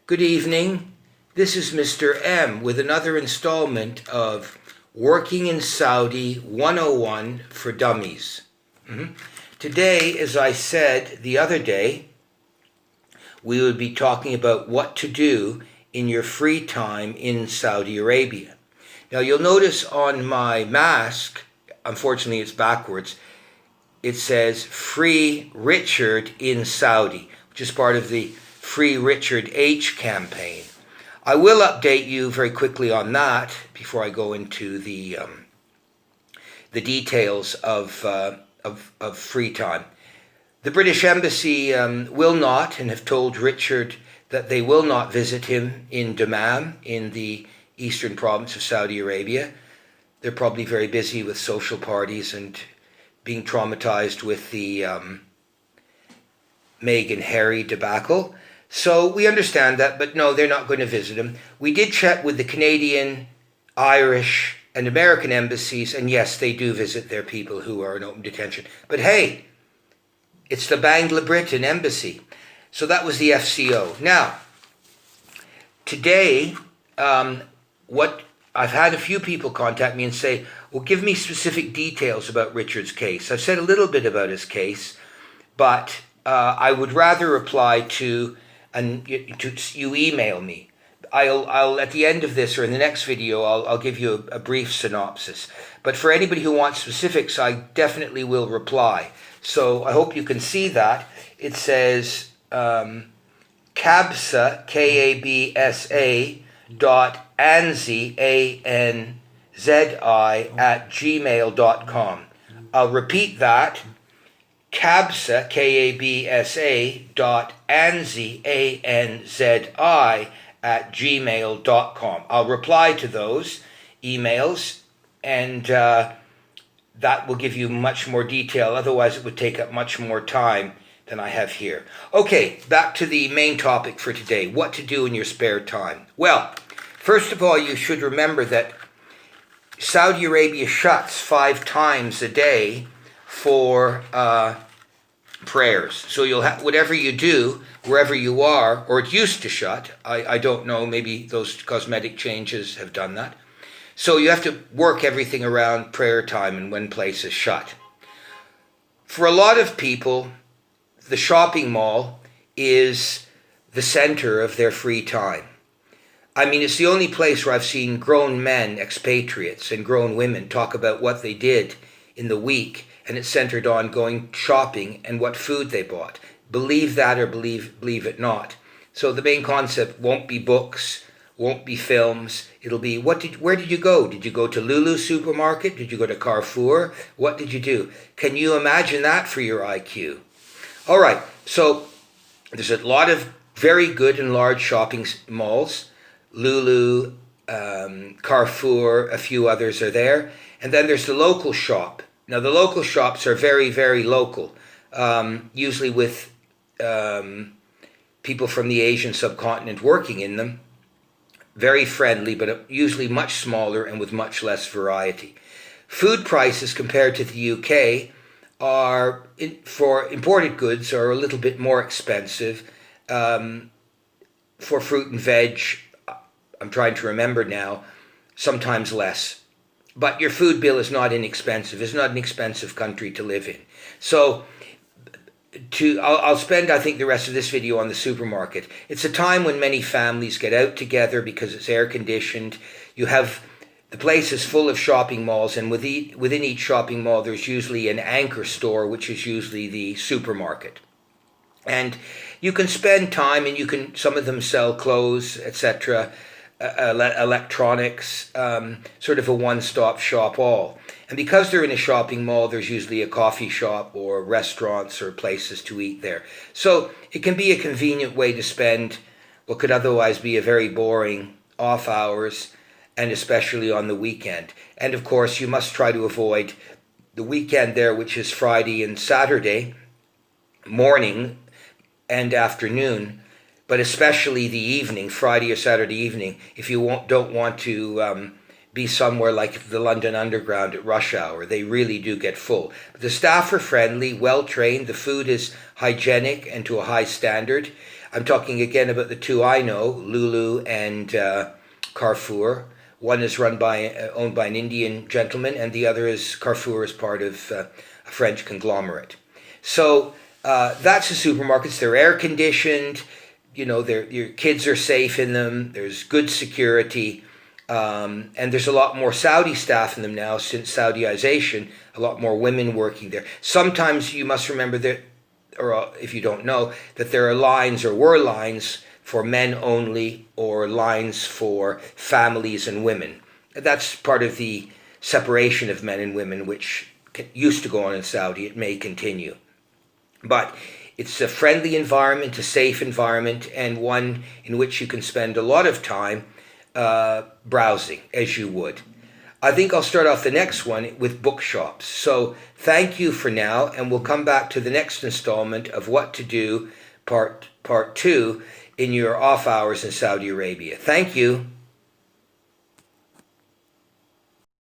Good evening. This is Mr. M with another installment of Working in Saudi 101 for Dummies. Today, as I said the other day, we would be talking about what to do in your free time in Saudi Arabia. Now you'll notice on my mask, unfortunately it's backwards, it says Free Richard in Saudi, which is part of the Free Richard H campaign. I will update you very quickly on that before I go into the details of free time. The British Embassy will not, and have told Richard that they will not visit him in Dammam in the eastern province of Saudi Arabia. They're probably very busy with social parties and being traumatized with the Meghan Harry debacle. So we understand that, but no, they're not going to visit him. We did check with the Canadian, Irish, and American embassies, and yes, they do visit their people who are in open detention. But hey, it's the Bangla Britain embassy. So that was the FCO. Now, today, what I've had a few people contact me and say, well, give me specific details about Richard's case. I've said a little bit about his case, but I would rather reply to you email me. I'll at the end of this or in the next video, I'll give you a brief synopsis. But for anybody who wants specifics, I definitely will reply. So I hope you can see that. It says Kabsa, Kabsa, .anzi, A-N-Z-I, @gmail.com. I'll repeat that. Kabsa, Kabsa, .anzi, A-N-Z-I, @gmail.com. I'll reply to those emails, and that will give you much more detail. Otherwise, it would take up much more time than I have here. Okay, back to the main topic for today, what to do in your spare time. Well, first of all, you should remember that Saudi Arabia shuts 5 times a day for prayers. So you'll have, whatever you do, wherever you are, or it used to shut, I don't know, maybe those cosmetic changes have done that. So you have to work everything around prayer time and when places shut. For a lot of people, the shopping mall is the center of their free time. I mean, it's the only place where I've seen grown men, expatriates, and grown women talk about what they did in the week, and it's centered on going shopping and what food they bought. Believe that or believe it not. So the main concept won't be books, won't be films. It'll be, where did you go? Did you go to Lulu supermarket? Did you go to Carrefour? What did you do? Can you imagine that for your IQ? All right, so there's a lot of very good and large shopping malls. Lulu, Carrefour, a few others are there. And then there's the local shop. Now, the local shops are very, very local, usually with people from the Asian subcontinent working in them. Very friendly, but usually much smaller and with much less variety. Food prices compared to the UK are, for imported goods, are a little bit more expensive. For fruit and veg, I'm trying to remember now, sometimes less. But your food bill is not inexpensive. It's not an expensive country to live in. So I'll spend, I think, the rest of this video on the supermarket. It's a time when many families get out together because it's air conditioned. You have, the place is full of shopping malls, and within each shopping mall there's usually an anchor store, which is usually the supermarket. And you can spend time, and some of them sell clothes, etc., electronics, sort of a one-stop shop all. And because they're in a shopping mall, there's usually a coffee shop or restaurants or places to eat there. So it can be a convenient way to spend what could otherwise be a very boring off hours, and especially on the weekend. And of course, you must try to avoid the weekend there, which is Friday and Saturday morning and afternoon, but especially the evening, Friday or Saturday evening, if you don't want to be somewhere like the London Underground at rush hour. They really do get full. But the staff are friendly, well-trained. The food is hygienic and to a high standard. I'm talking again about the two I know, Lulu and Carrefour. One is owned by an Indian gentleman, and the other is Carrefour is part of a French conglomerate. So that's the supermarkets. They're air conditioned. Your kids are safe in them. There's good security, and there's a lot more Saudi staff in them now since Saudiization. A lot more women working there. Sometimes you must remember that, or if you don't know, that there are lines or were lines for men only or lines for families and women. That's part of the separation of men and women, which used to go on in Saudi. It may continue. But it's a friendly environment, a safe environment, and one in which you can spend a lot of time browsing, as you would. I think I'll start off the next one with bookshops. So thank you for now, and we'll come back to the next installment of What to Do, part 2, in your off hours in Saudi Arabia. Thank you.